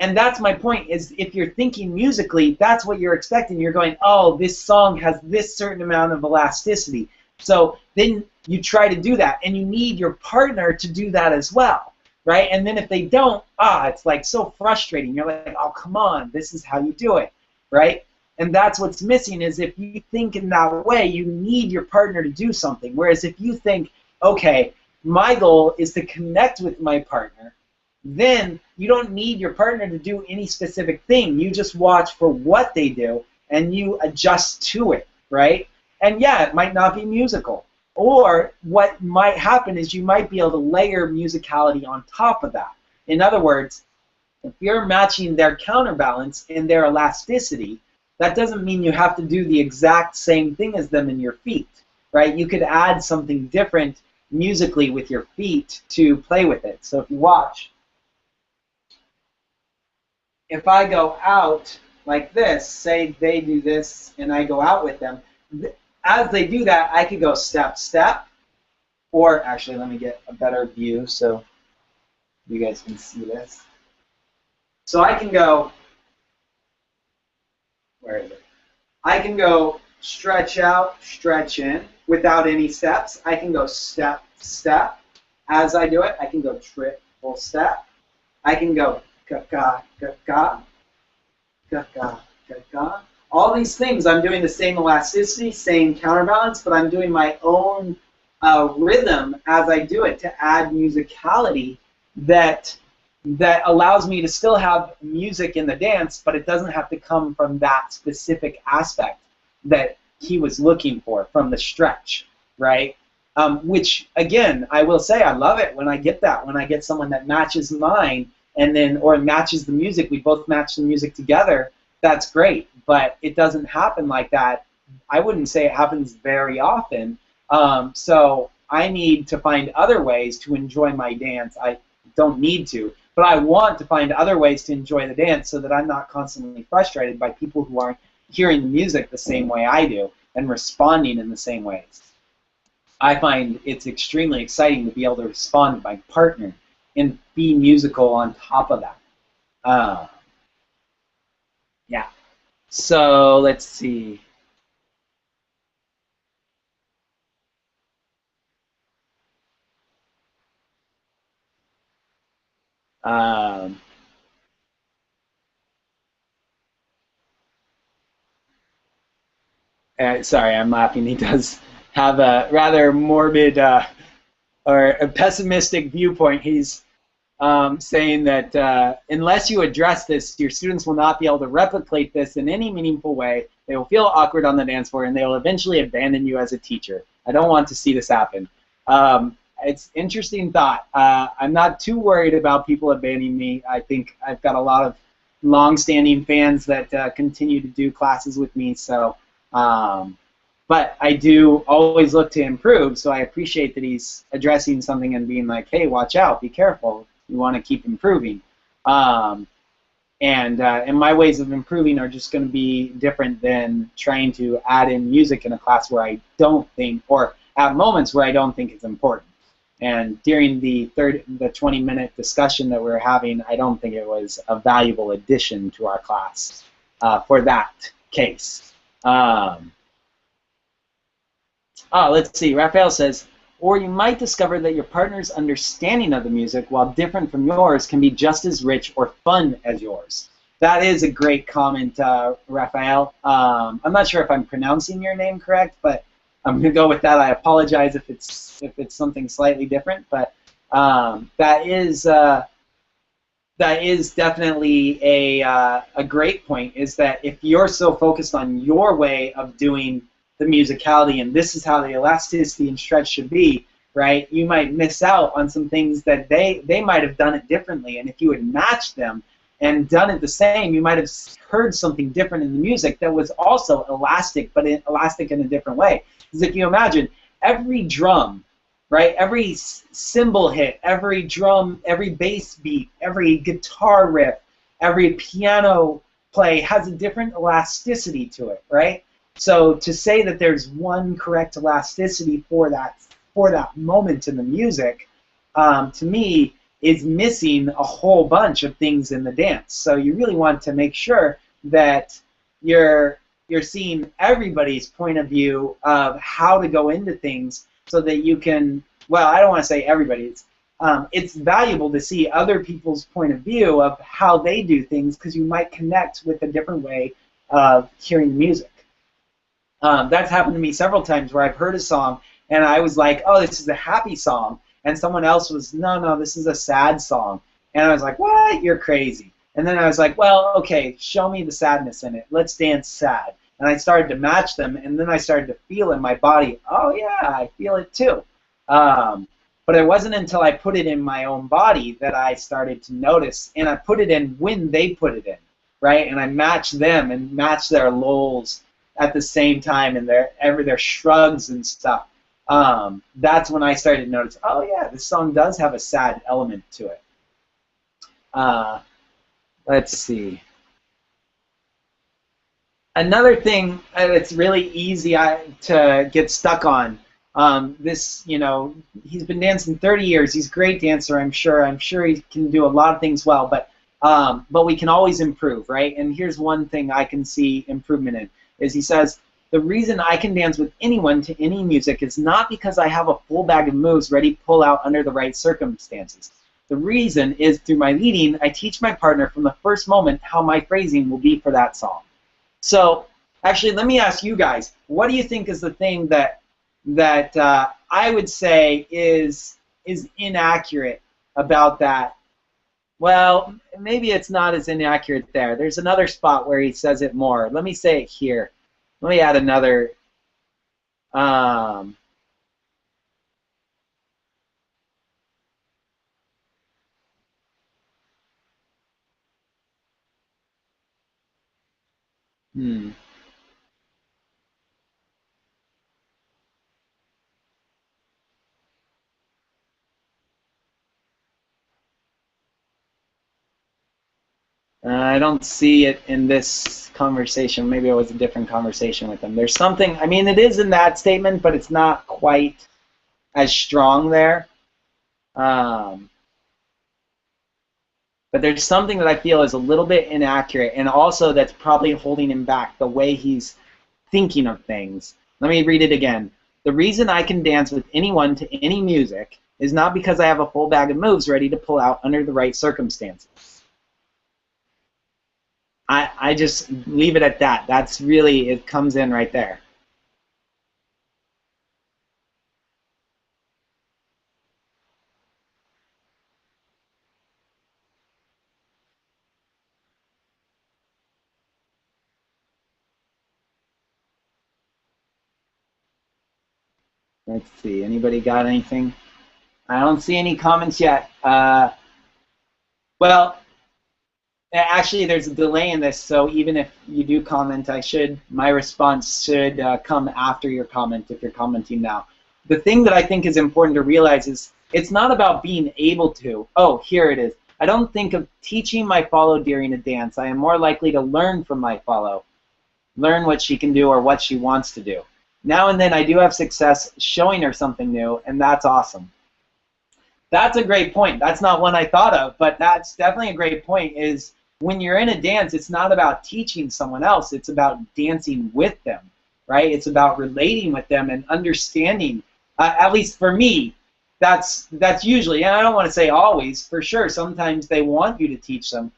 And that's my point, is if you're thinking musically, that's what you're expecting. You're going, oh, this song has this certain amount of elasticity. So then you try to do that, and you need your partner to do that as well, right? And then if they don't, it's like so frustrating. You're like, oh, come on, this is how you do it, right? And that's what's missing, is if you think in that way, you need your partner to do something. Whereas if you think, okay, my goal is to connect with my partner, then you don't need your partner to do any specific thing. You just watch for what they do, and you adjust to it, right? And yeah, it might not be musical. Or what might happen is you might be able to layer musicality on top of that. In other words, if you're matching their counterbalance and their elasticity, that doesn't mean you have to do the exact same thing as them in your feet, right? You could add something different musically with your feet to play with it. So if you watch, if I go out like this, say they do this and I go out with them, as they do that, I could go step, step, or actually let me get a better view so you guys can see this. So I can go, where is it? I can go stretch out, stretch in without any steps. I can go step, step. As I do it, I can go triple step. I can go ga-ga, ga-ga, ga-ga, ga-ga. All these things, I'm doing the same elasticity, same counterbalance, but I'm doing my own rhythm as I do it to add musicality that allows me to still have music in the dance, but it doesn't have to come from that specific aspect that he was looking for from the stretch, right? Which, again, I will say I love it when I get that, when I get someone that matches mine, and then, or matches the music, we both match the music together, that's great, but it doesn't happen like that. I wouldn't say it happens very often, so I need to find other ways to enjoy my dance. I don't need to, but I want to find other ways to enjoy the dance so that I'm not constantly frustrated by people who aren't hearing the music the same way I do and responding in the same ways. I find it's extremely exciting to be able to respond to my partner and be musical on top of that. Yeah. So let's see. Sorry, I'm laughing. He does have a rather morbid or a pessimistic viewpoint. He's saying that unless you address this, your students will not be able to replicate this in any meaningful way. They will feel awkward on the dance floor, and they will eventually abandon you as a teacher. I don't want to see this happen. It's interesting thought. I'm not too worried about people abandoning me. I think I've got a lot of long-standing fans that continue to do classes with me. So, but I do always look to improve. So I appreciate that he's addressing something and being like, "Hey, watch out! Be careful. You want to keep improving." And my ways of improving are just going to be different than trying to add in music in a class where I don't think, or at moments where I don't think it's important. And during the 20-minute discussion that we were having, I don't think it was a valuable addition to our class for that case. Let's see. Raphael says, or you might discover that your partner's understanding of the music, while different from yours, can be just as rich or fun as yours. That is a great comment, Raphael. I'm not sure if I'm pronouncing your name correct, but I'm going to go with that. I apologize if it's something slightly different, but that is definitely a great point, is that if you're so focused on your way of doing the musicality and this is how the elasticity and stretch should be, right, you might miss out on some things that they might have done it differently. And if you had matched them and done it the same, you might have heard something different in the music that was also elastic, but elastic in a different way. Because if you imagine, every drum, right, every cymbal hit, every drum, every bass beat, every guitar riff, every piano play has a different elasticity to it, right? So to say that there's one correct elasticity for that moment in the music, to me, is missing a whole bunch of things in the dance. So you really want to make sure that you're seeing everybody's point of view of how to go into things so that you can, well, I don't want to say everybody's. It's valuable to see other people's point of view of how they do things because you might connect with a different way of hearing music. That's happened to me several times where I've heard a song and I was like, oh, this is a happy song. And someone else was, no, this is a sad song. And I was like, what? You're crazy. And then I was like, well, okay, show me the sadness in it. Let's dance sad. And I started to match them, and then I started to feel in my body, oh, yeah, I feel it too. But it wasn't until I put it in my own body that I started to notice, and I put it in when they put it in, right? And I matched them and matched their lulls at the same time and their shrugs and stuff. That's when I started to notice, oh yeah, this song does have a sad element to it. Let's see. Another thing that's really easy to get stuck on, this, he's been dancing 30 years. He's a great dancer, I'm sure. I'm sure he can do a lot of things well, but we can always improve, right? And here's one thing I can see improvement in, is he says, the reason I can dance with anyone to any music is not because I have a full bag of moves ready to pull out under the right circumstances. The reason is through my leading, I teach my partner from the first moment how my phrasing will be for that song. So, actually, let me ask you guys, what do you think is the thing that I would say is inaccurate about that? Well, maybe it's not as inaccurate there. There's another spot where he says it more. Let me say it here. Let me add another. I don't see it in this conversation. Maybe it was a different conversation with him. There's something, I mean, it is in that statement, but it's not quite as strong there. But there's something that I feel is a little bit inaccurate, and also that's probably holding him back, the way he's thinking of things. Let me read it again. The reason I can dance with anyone to any music is not because I have a full bag of moves ready to pull out under the right circumstances. I just leave it at that. That's really, it comes in right there. Let's see, anybody got anything? I don't see any comments yet. Well, actually, there's a delay in this, so even if you do comment, my response should come after your comment if you're commenting now. The thing that I think is important to realize is it's not about being able to. Oh, here it is. I don't think of teaching my follow during a dance. I am more likely to learn from my follow, learn what she can do or what she wants to do. Now and then I do have success showing her something new, and that's awesome. That's a great point. That's not one I thought of, but that's definitely a great point, is when you're in a dance, it's not about teaching someone else. It's about dancing with them, right? It's about relating with them and understanding. At least for me, that's usually, and I don't want to say always, for sure, sometimes they want you to teach them.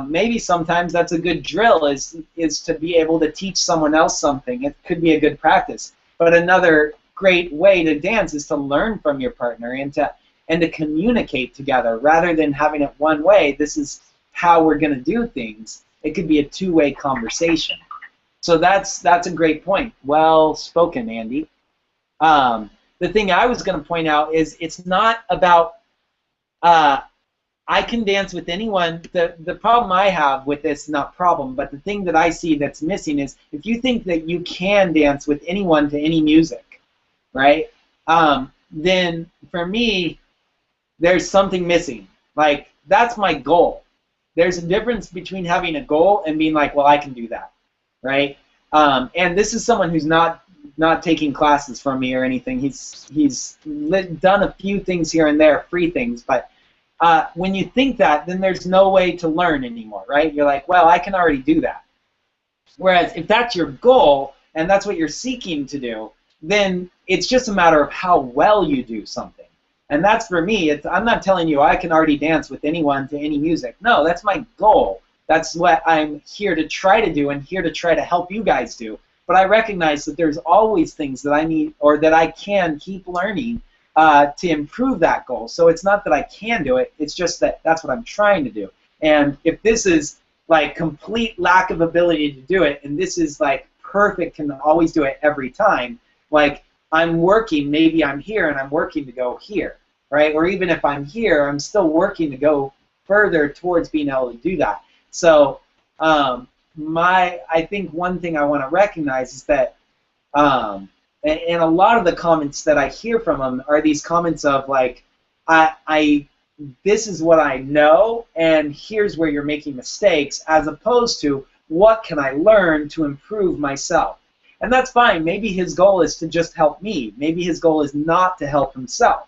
Maybe sometimes that's a good drill, is to be able to teach someone else something. It could be a good practice. But another great way to dance is to learn from your partner and to communicate together rather than having it one way. This is how we're going to do things. It could be a two-way conversation. So that's a great point. Well spoken, Andy. The thing I was going to point out is it's not about I can dance with anyone. The problem I have with this, not problem, but the thing that I see that's missing is if you think that you can dance with anyone to any music, right, then for me, there's something missing. Like, that's my goal. There's a difference between having a goal and being like, well, I can do that, right? And this is someone who's not taking classes from me or anything. He's done a few things here and there, free things, but when you think that, then there's no way to learn anymore, right? You're like, well, I can already do that. Whereas if that's your goal and that's what you're seeking to do, then it's just a matter of how well you do something. And that's for me. I'm not telling you I can already dance with anyone to any music. No, that's my goal. That's what I'm here to try to do and here to try to help you guys do. But I recognize that there's always things that I need or that I can keep learning to improve that goal. So it's not that I can do it. It's just that that's what I'm trying to do. And if this is like complete lack of ability to do it, and this is like perfect, can always do it every time, like I'm working, maybe I'm here and I'm working to go here, right? Or even if I'm here, I'm still working to go further towards being able to do that. So I think one thing I want to recognize is that, and a lot of the comments that I hear from them are these comments of like, this is what I know, and here's where you're making mistakes, as opposed to what can I learn to improve myself. And that's fine. Maybe his goal is to just help me. Maybe his goal is not to help himself.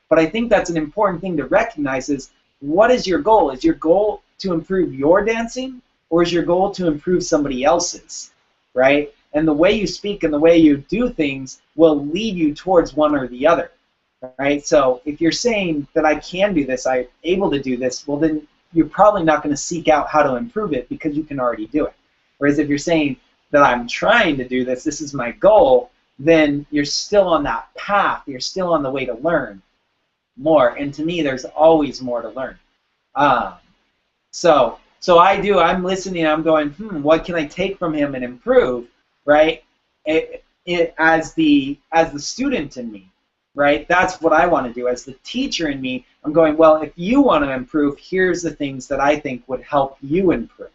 But I think that's an important thing to recognize is, what is your goal? Is your goal to improve your dancing, or is your goal to improve somebody else's, right? And the way you speak and the way you do things will lead you towards one or the other, right? So if you're saying that I can do this, I'm able to do this, well then you're probably not going to seek out how to improve it because you can already do it. Whereas if you're saying that I'm trying to do this, this is my goal, then you're still on that path. You're still on the way to learn more. And to me, there's always more to learn. So I'm listening, I'm going, what can I take from him and improve, right? As the student in me, right? That's what I want to do. As the teacher in me, I'm going, well, if you want to improve, here's the things that I think would help you improve,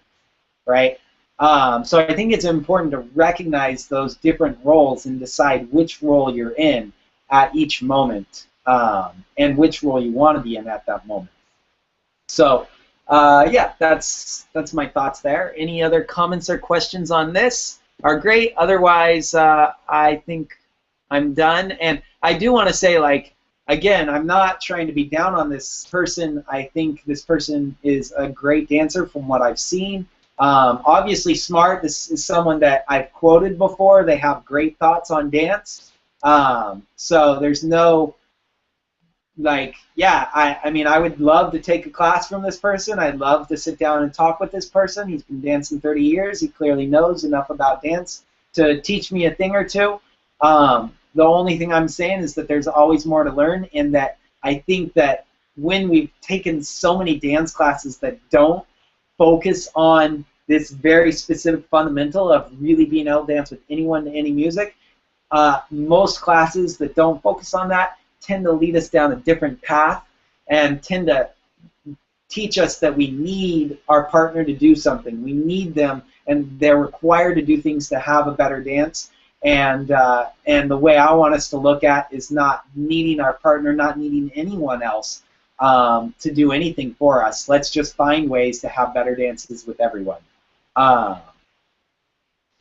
right? So I think it's important to recognize those different roles and decide which role you're in at each moment, and which role you want to be in at that moment. So yeah, that's my thoughts there. Any other comments or questions on this are great. Otherwise, I think I'm done. And I do want to say, like, again, I'm not trying to be down on this person. I think this person is a great dancer from what I've seen. Obviously smart. This is someone that I've quoted before. They have great thoughts on dance. So there's no, like, yeah, I mean, I would love to take a class from this person. I'd love to sit down and talk with this person. He's been dancing 30 years. He clearly knows enough about dance to teach me a thing or two. The only thing I'm saying is that there's always more to learn, and that I think that when we've taken so many dance classes that don't focus on this very specific fundamental of really being able to dance with anyone to any music, most classes that don't focus on that tend to lead us down a different path and tend to teach us that we need our partner to do something. We need them, and they're required to do things to have a better dance. And the way I want us to look at is not needing our partner, not needing anyone else to do anything for us. Let's just find ways to have better dances with everyone.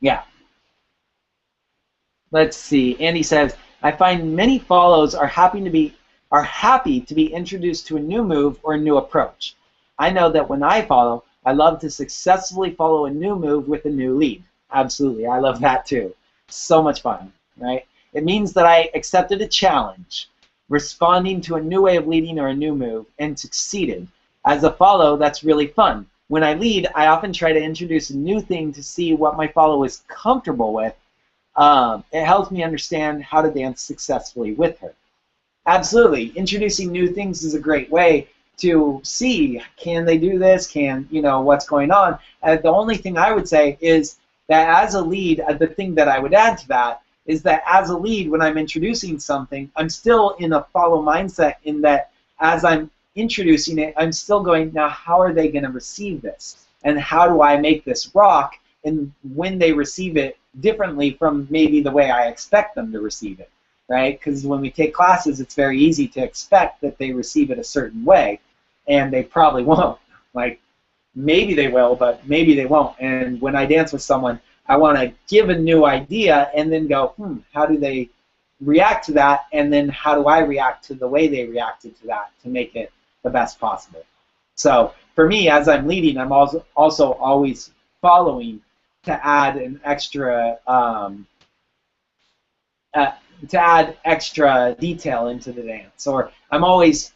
Yeah. Let's see. Andy says, I find many follows are happy to be introduced to a new move or a new approach. I know that when I follow, I love to successfully follow a new move with a new lead. Absolutely, I love that too. So much fun, right? It means that I accepted a challenge, responding to a new way of leading or a new move, and succeeded. As a follow, that's really fun. When I lead, I often try to introduce a new thing to see what my follow is comfortable with. It helps me understand how to dance successfully with her. Absolutely. Introducing new things is a great way to see, can they do this? Can, you know, what's going on? The only thing I would say is that as a lead, the thing that I would add to that is that as a lead, when I'm introducing something, I'm still in a follow mindset, in that as I'm introducing it, I'm still going, now how are they going to receive this? And how do I make this rock? And when they receive it differently from maybe the way I expect them to receive it, right? Because when we take classes, it's very easy to expect that they receive it a certain way, and they probably won't. Like, maybe they will, but maybe they won't. And when I dance with someone, I want to give a new idea and then go, how do they react to that? And then how do I react to the way they reacted to that to make it the best possible. So for me, as I'm leading, I'm also always following to add an extra uh, to add extra detail into the dance, or I'm always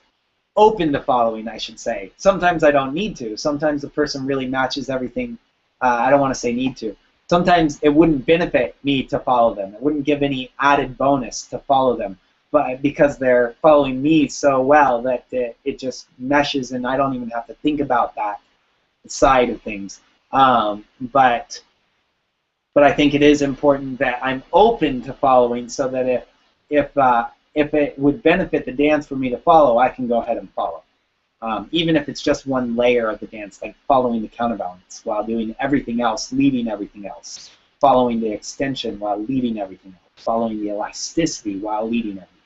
open to following, I should say. Sometimes I don't need to. Sometimes the person really matches everything. I don't want to say need to. Sometimes it wouldn't benefit me to follow them. It wouldn't give any added bonus to follow them, but because they're following me so well that it just meshes, and I don't even have to think about that side of things. But I think it is important that I'm open to following, so that if it would benefit the dance for me to follow, I can go ahead and follow. Even if it's just one layer of the dance, like following the counterbalance while doing everything else, leading everything else, following the extension while leading everything else, following the elasticity while leading everything